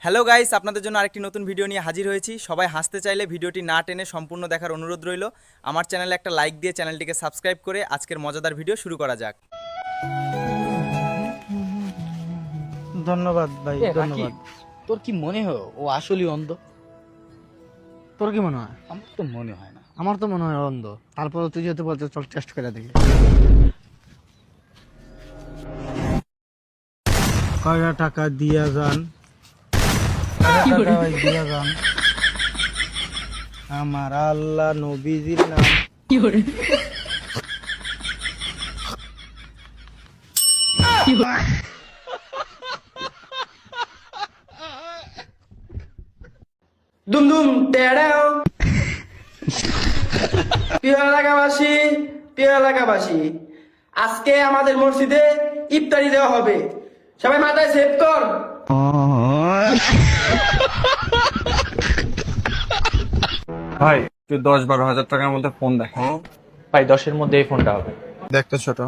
Hello guys, আপনাদের জন্য আরেকটি নতুন ভিডিও নিয়ে হাজির হয়েছি। সবাই হাসতে চাইলে ভিডিওটি না টেনে সম্পূর্ণ দেখার অনুরোধ রইল। আমার চ্যানেলে একটা লাইক দিয়ে চ্যানেলটিকে সাবস্ক্রাইব করে আজকের মজাদার ভিডিও শুরু করা যাক। ধন্যবাদ ভাই, ধন্যবাদ। তোর কি মনে হয় ও আসলেই অন্ধ? তোর কি মনে হয়? আমার তো মনে হয় না। আমার তো মনে হয় অন্ধ। তারপর তুই যেহেতু বলছিস, চল টেস্ট করে দেখি। কয়টা টাকা দিয়া যান, দিয়া যান আমার আল্লাহ নবীজির নাম। দুম দুম টেড়াও। প্রিয় এলাকাবাসী, প্রিয় এলাকাবাসী, আজকে আমাদের মসজিদে ইফতারি দেওয়া হবে। সবাই মাথায় সেভ কর। ভাই তুই 10-12 হাজার টাকার মধ্যে ফোন দেখ। ভাই 10-এর মধ্যে এই ফোনটা হবে। দেখতে ছোট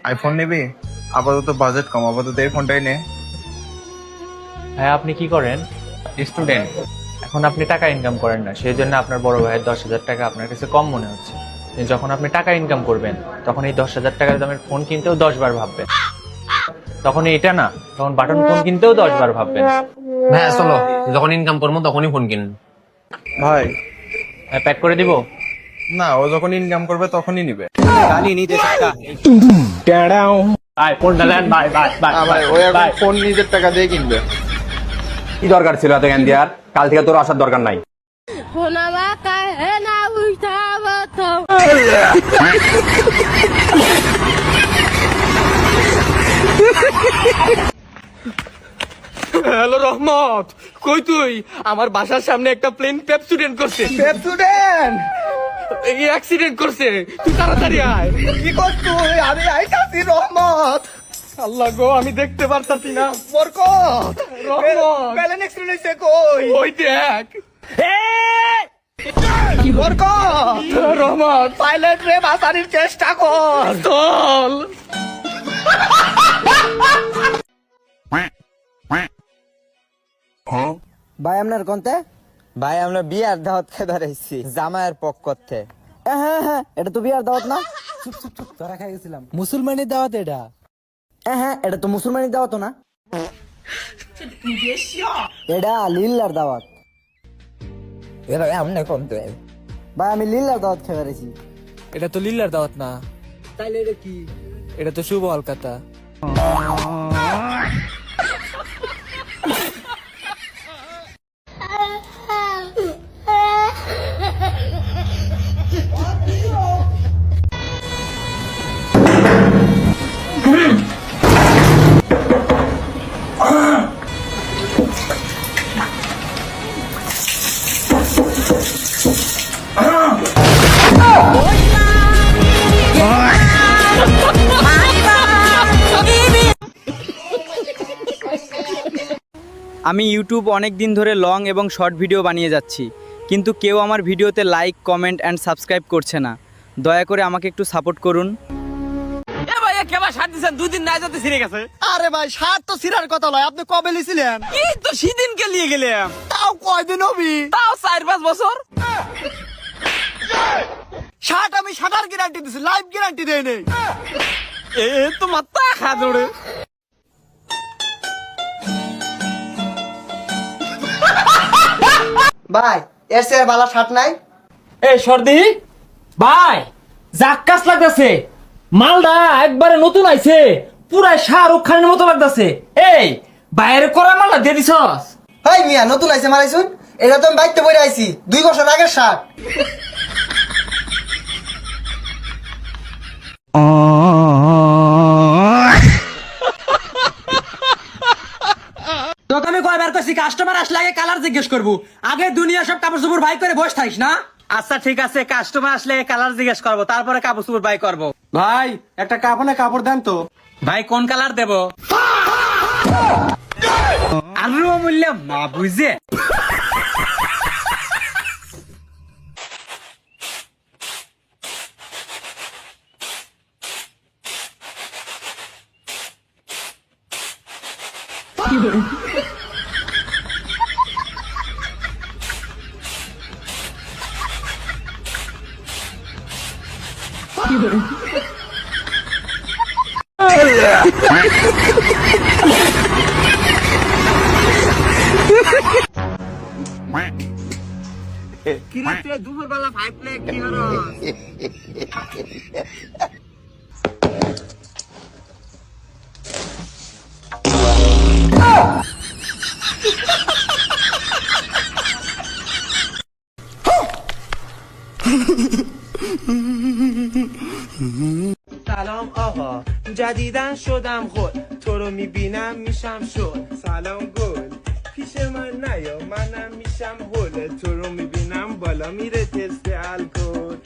আইফোন নিবি? আপাতত বাজেট কম, আপাতত এই ফোনটাই নে। ভাই আপনি কি করেন? স্টুডেন্ট। এখন আপনি টাকা ইনকাম করেন না, সেই জন্য আপনার বড় ভাইয়ের 10,000 টাকা আপনার কাছে কম মনে হচ্ছে। কিন্তু যখন আপনি টাকা ইনকাম করবেন তখন এই 10,000 টাকার দামের ফোন কিনতেও 10 বার ভাববেন। তখন এটা না, তখন বাটন ফোন কিনতেও 10 বার ভাববেন। হ্যাঁ চলো, যখন ইনকাম করবো তখনই ফোন কিন। ভাই প্যাক করে দিব? না, ও যখন ইনকাম করবে তখনই নিবে। ভাই ফোনটা দেন ভাই, ভাই ভাই ওই এখন ফোন নিজের টাকা দিয়ে কিনবে। কি দরকার ছিল এত জ্ঞান দেওয়ার? কাল থেকে তোর আসার দরকার নাই। হ্যালো রহমত, কই তুই? আমার বাসার সামনে একটা প্লেন পেপসুডেন্ট করছে। পেপসুডেন্ট এই অ্যাক্সিডেন্ট করছে, তুই তাড়াতাড়ি আয়। কি করছ তুই? আমি আইতাছি রহমত। আল্লাহ গো, আমি দেখতে পারতাছি না। বরকত, রহমত প্লেন অ্যাক্সিডেন্ট হইছে। কই? ওই দেখ। বরকত, রহমত পাইলট রে বাঁচানোর চেষ্টা কর। চল। ভাই আপনার কোনতে? ভাই আমরা বিয়ার দাওয়াত খেয়ে বেড়াইছি জামাইয়ের পক্ষতে। হ্যাঁ হ্যাঁ, এটা তো বিয়ার দাওয়াত না? চুপ চুপ চুপ, তোরা খাই গেছিলাম। মুসলমানি দাওয়াত এটা? হ্যাঁ, এটা তো মুসলমানি দাওয়াত না, এটা লিল্লার দাওয়াত। এরা এমনি কোনতে? ভাই আমি লিল্লার দাওয়াত খেয়ে বেড়াইছি। এটা তো লিল্লার দাওয়াত না। তাইলে এটা কি? এটা তো শুভ হালকাতা। আমি ইউটিউব অনেক দিন ধরে লং এবং শর্ট ভিডিও বানিয়ে যাচ্ছি, কিন্তু কেউ আমার ভিডিওতে লাইক, কমেন্ট অ্যান্ড সাবস্ক্রাইব করছে না। দয়া করে আমাকে একটু সাপোর্ট করুন। আরে ভাই, শার্ট তো সিরার কথা নয়। আপনি কবে লিছিলেন? এই তো সেদিনকে নিয়ে গেলাম। তাও কয়দিন হবি? তাও 4-5 বছর। শার্ট আমি শাটার গ্যারান্টি দিছি, লাইফ গ্যারান্টি দেই নেই। এ তো মাথা খা দৌড়ে। ভাই এর সে বালা শার্ট নাই? এই সর্দি ভাই, জাক্কাস লাগতেছে। মালটা একবারে নতুন আইছে, পুরাই শাহরুখ খানের মতো লাগতেছে। এই বাইরে করা মালটা দিয়ে দিছস? হাই মিয়া, নতুন আইছে মারাইছুন। এটা তো আমি বাইতে বইরে আইছি 2 বছর আগের শার্ট। তোকে আমি কয়বার কইছি কাস্টমার আসলে আগে কালার জিজ্ঞেস করবো, আগে দুনিয়া সব কাপড় চোপড় ভাই করে বসে থাকিস না। আচ্ছা ঠিক আছে, কাস্টমার আসলে কালার জিজ্ঞেস করবো, তারপরে কাপড় চোপড় বাই করবো। ভাই একটা কাপড়ে কাপড় দেন তো। ভাই কোন কালার দেব? আরো মূল্য মা বুঝে। سلام آقا جدیدن شدم خود تو رو میبینم میشم شد سلام گل پیش من نیا منم میشم هول تو رو میبینم بالا میره تست الکل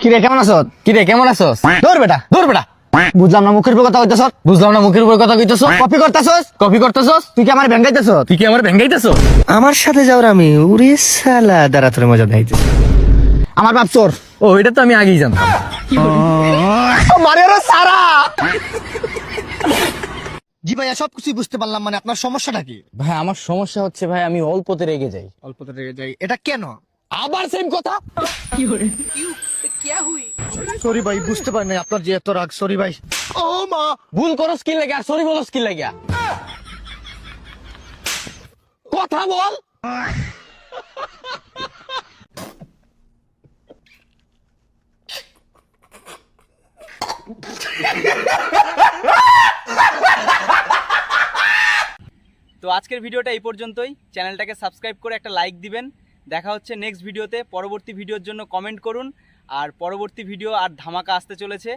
কিরে কেমন আছো? কিরে কেমন আছো? দৌড় বেটা, দৌড় বেটা। বুঝলাম না মুখের উপর কথা কইতেছস, বুঝলাম না মুখের উপর কথা কইতেছস। কপি করতেছস, কপি করতেছস। তুই কি আমার ভেঙ্গাইতেছস? তুই কি আমার ভেঙ্গাইতেছস? আমার সাথে যাওয়ার আমি উড়ে শালা দাঁড়া তোর মজা দেখাইতেছি। আমার বাপ চোর। ও এটা তো আমি আগেই জানতাম। মারে রে সারা। জি ভাইয়া সবকিছু বুঝতে পারলাম, মানে আপনার সমস্যাটা কি? ভাই আমার সমস্যা হচ্ছে ভাই আমি অল্পতে রেগে যাই। অল্পতে রেগে যাই, এটা কেন? আবার সেম কথা। সরি ভাই, বুঝতে পারি নাই আপনার যে এত রাগ। সরি ভাই। ও মা, ভুল করস কি লাগে আর সরি বলস কি লাগে? কথা বল। তো আজকের ভিডিওটা এই পর্যন্তই। চ্যানেলটাকে সাবস্ক্রাইব করে একটা লাইক দিবেন। দেখা হচ্ছে নেক্সট ভিডিওতে। পরবর্তী ভিডিওর জন্য কমেন্ট করুন। আর পরবর্তী ভিডিও আর ধামাকা আসতে চলেছে।